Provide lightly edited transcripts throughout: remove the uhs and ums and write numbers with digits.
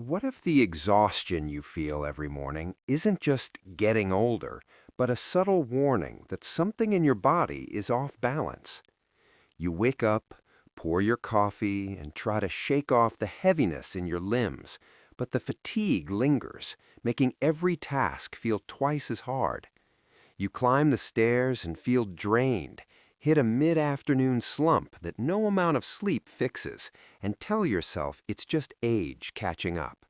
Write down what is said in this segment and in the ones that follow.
What if the exhaustion you feel every morning isn't just getting older, but a subtle warning that something in your body is off balance? You wake up, pour your coffee, and try to shake off the heaviness in your limbs, but the fatigue lingers, making every task feel twice as hard. You climb the stairs and feel drained, hit a mid-afternoon slump that no amount of sleep fixes, and tell yourself it's just age catching up.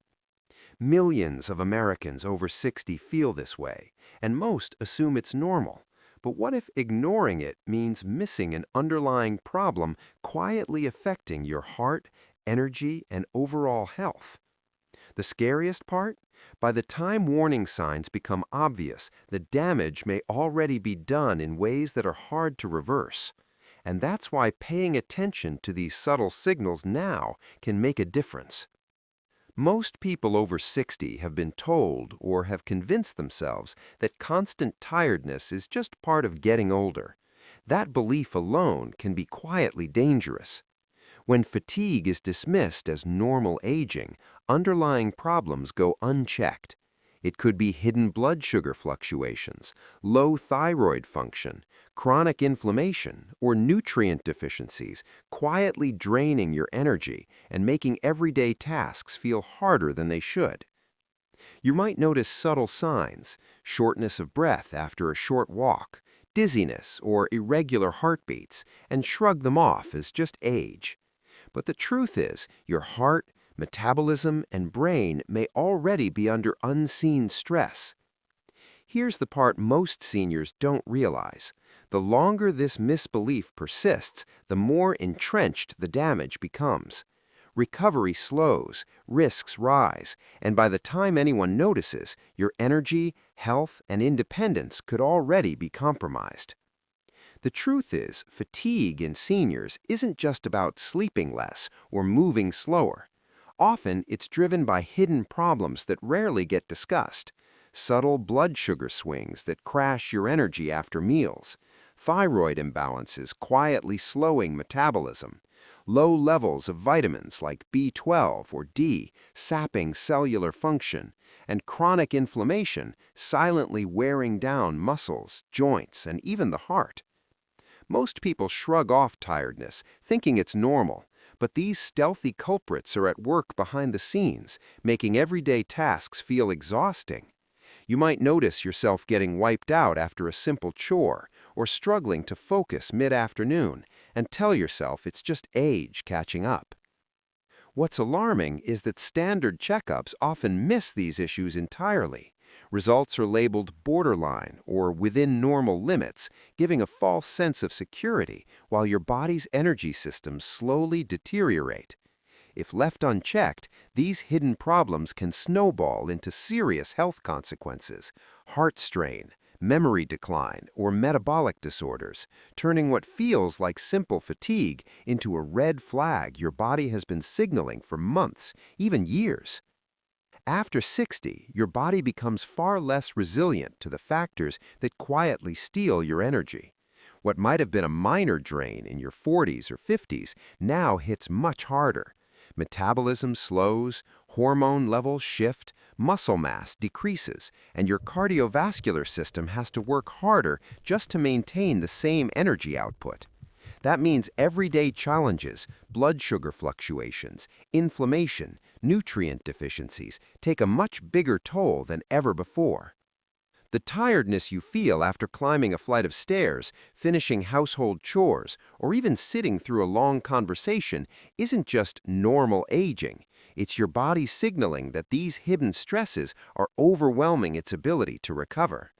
Millions of Americans over 60 feel this way, and most assume it's normal. But what if ignoring it means missing an underlying problem quietly affecting your heart, energy, and overall health? The scariest part? By the time warning signs become obvious, the damage may already be done in ways that are hard to reverse. And that's why paying attention to these subtle signals now can make a difference. Most people over 60 have been told or have convinced themselves that constant tiredness is just part of getting older. That belief alone can be quietly dangerous. When fatigue is dismissed as normal aging, underlying problems go unchecked. It could be hidden blood sugar fluctuations, low thyroid function, chronic inflammation, or nutrient deficiencies, quietly draining your energy and making everyday tasks feel harder than they should. You might notice subtle signs, shortness of breath after a short walk, dizziness, or irregular heartbeats, and shrug them off as just age. But the truth is, your heart, metabolism, and brain may already be under unseen stress. Here's the part most seniors don't realize. The longer this misbelief persists, the more entrenched the damage becomes. Recovery slows, risks rise, and by the time anyone notices, your energy, health, and independence could already be compromised. The truth is, fatigue in seniors isn't just about sleeping less or moving slower. Often, it's driven by hidden problems that rarely get discussed. Subtle blood sugar swings that crash your energy after meals, thyroid imbalances quietly slowing metabolism, low levels of vitamins like B12 or D sapping cellular function, and chronic inflammation silently wearing down muscles, joints, and even the heart. Most people shrug off tiredness, thinking it's normal, but these stealthy culprits are at work behind the scenes, making everyday tasks feel exhausting. You might notice yourself getting wiped out after a simple chore, or struggling to focus mid-afternoon, and tell yourself it's just age catching up. What's alarming is that standard checkups often miss these issues entirely. Results are labeled borderline or within normal limits, giving a false sense of security while your body's energy systems slowly deteriorate. If left unchecked, these hidden problems can snowball into serious health consequences: heart strain, memory decline, or metabolic disorders, turning what feels like simple fatigue into a red flag your body has been signaling for months, even years. After 60, your body becomes far less resilient to the factors that quietly steal your energy. What might have been a minor drain in your 40s or 50s now hits much harder. Metabolism slows, hormone levels shift, muscle mass decreases, and your cardiovascular system has to work harder just to maintain the same energy output. That means everyday challenges, blood sugar fluctuations, inflammation, nutrient deficiencies take a much bigger toll than ever before. The tiredness you feel after climbing a flight of stairs, finishing household chores, or even sitting through a long conversation isn't just normal aging. It's your body signaling that these hidden stresses are overwhelming its ability to recover.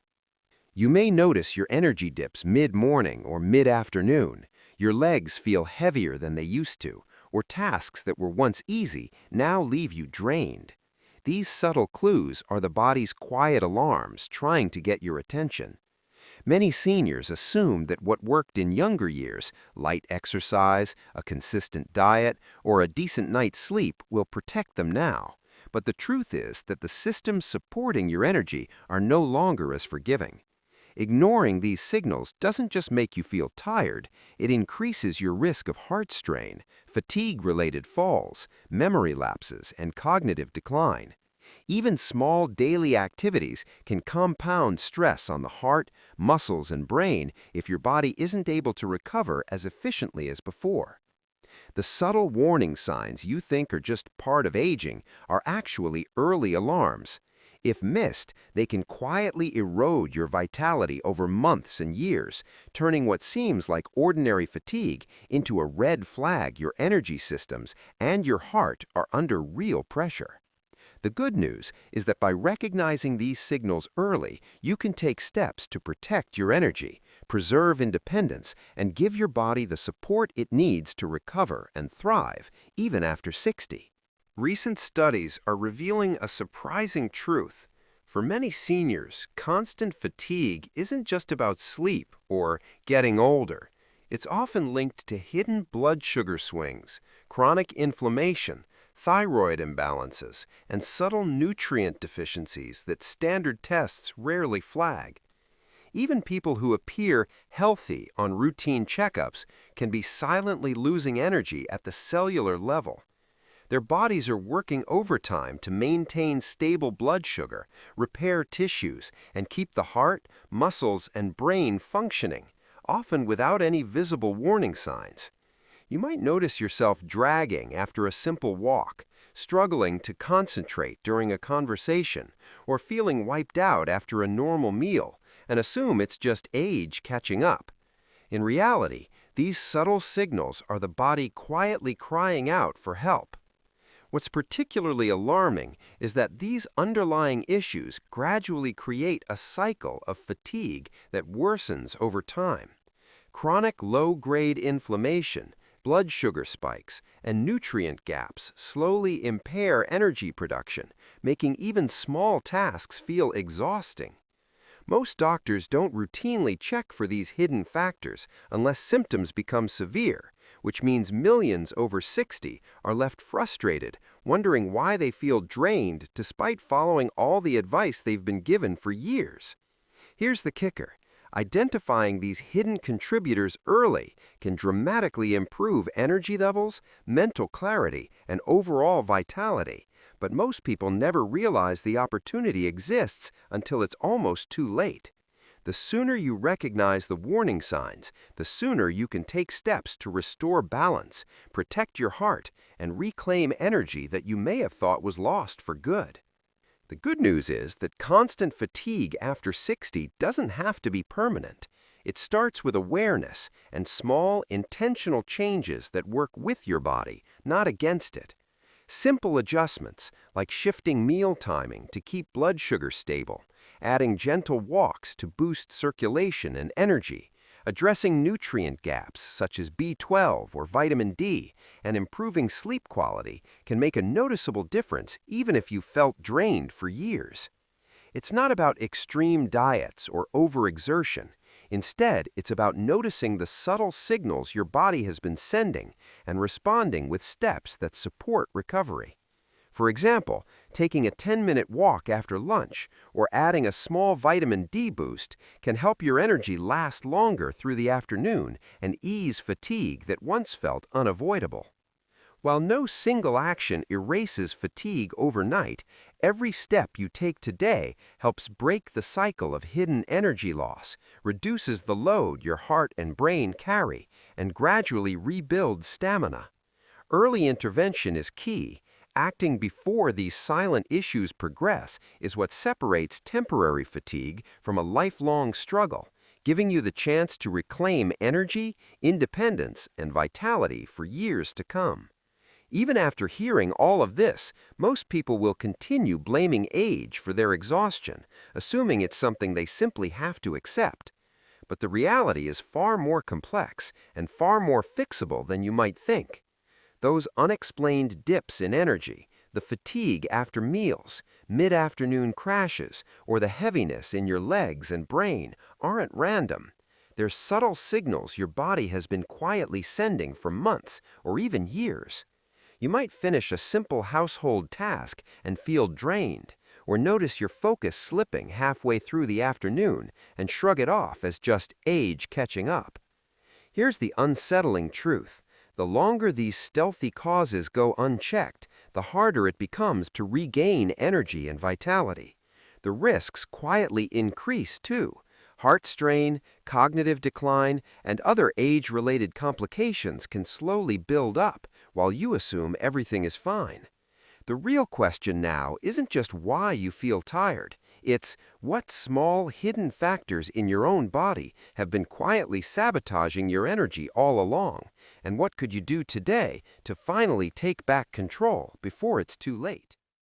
You may notice your energy dips mid-morning or mid-afternoon. Your legs feel heavier than they used to, or tasks that were once easy now leave you drained. These subtle clues are the body's quiet alarms trying to get your attention. Many seniors assume that what worked in younger years, light exercise, a consistent diet, or a decent night's sleep, will protect them now. But the truth is that the systems supporting your energy are no longer as forgiving. Ignoring these signals doesn't just make you feel tired, it increases your risk of heart strain, fatigue-related falls, memory lapses, and cognitive decline. Even small daily activities can compound stress on the heart, muscles, and brain if your body isn't able to recover as efficiently as before. The subtle warning signs you think are just part of aging are actually early alarms. If missed, they can quietly erode your vitality over months and years, turning what seems like ordinary fatigue into a red flag your energy systems and your heart are under real pressure. The good news is that by recognizing these signals early, you can take steps to protect your energy, preserve independence, and give your body the support it needs to recover and thrive, even after 60. Recent studies are revealing a surprising truth. For many seniors, constant fatigue isn't just about sleep or getting older. It's often linked to hidden blood sugar swings, chronic inflammation, thyroid imbalances, and subtle nutrient deficiencies that standard tests rarely flag. Even people who appear healthy on routine checkups can be silently losing energy at the cellular level. Their bodies are working overtime to maintain stable blood sugar, repair tissues, and keep the heart, muscles, and brain functioning, often without any visible warning signs. You might notice yourself dragging after a simple walk, struggling to concentrate during a conversation, or feeling wiped out after a normal meal, and assume it's just age catching up. In reality, these subtle signals are the body quietly crying out for help. What's particularly alarming is that these underlying issues gradually create a cycle of fatigue that worsens over time. Chronic low-grade inflammation, blood sugar spikes, and nutrient gaps slowly impair energy production, making even small tasks feel exhausting. Most doctors don't routinely check for these hidden factors unless symptoms become severe, which means millions over 60 are left frustrated, wondering why they feel drained despite following all the advice they've been given for years. Here's the kicker. Identifying these hidden contributors early can dramatically improve energy levels, mental clarity, and overall vitality, but most people never realize the opportunity exists until it's almost too late. The sooner you recognize the warning signs, the sooner you can take steps to restore balance, protect your heart, and reclaim energy that you may have thought was lost for good. The good news is that constant fatigue after 60 doesn't have to be permanent. It starts with awareness and small, intentional changes that work with your body, not against it. Simple adjustments, like shifting meal timing to keep blood sugar stable, adding gentle walks to boost circulation and energy, addressing nutrient gaps such as B12 or vitamin D, and improving sleep quality can make a noticeable difference even if you felt drained for years. It's not about extreme diets or overexertion. Instead, it's about noticing the subtle signals your body has been sending and responding with steps that support recovery. For example, taking a 10-minute walk after lunch or adding a small vitamin D boost can help your energy last longer through the afternoon and ease fatigue that once felt unavoidable. While no single action erases fatigue overnight, every step you take today helps break the cycle of hidden energy loss, reduces the load your heart and brain carry, and gradually rebuilds stamina. Early intervention is key. Acting before these silent issues progress is what separates temporary fatigue from a lifelong struggle, giving you the chance to reclaim energy, independence, and vitality for years to come. Even after hearing all of this, most people will continue blaming age for their exhaustion, assuming it's something they simply have to accept. But the reality is far more complex and far more fixable than you might think. Those unexplained dips in energy, the fatigue after meals, mid-afternoon crashes, or the heaviness in your legs and brain aren't random. They're subtle signals your body has been quietly sending for months or even years. You might finish a simple household task and feel drained, or notice your focus slipping halfway through the afternoon and shrug it off as just age catching up. Here's the unsettling truth. The longer these stealthy causes go unchecked, the harder it becomes to regain energy and vitality. The risks quietly increase too. Heart strain, cognitive decline, and other age-related complications can slowly build up while you assume everything is fine. The real question now isn't just why you feel tired. It's what small, hidden factors in your own body have been quietly sabotaging your energy all along, and what could you do today to finally take back control before it's too late?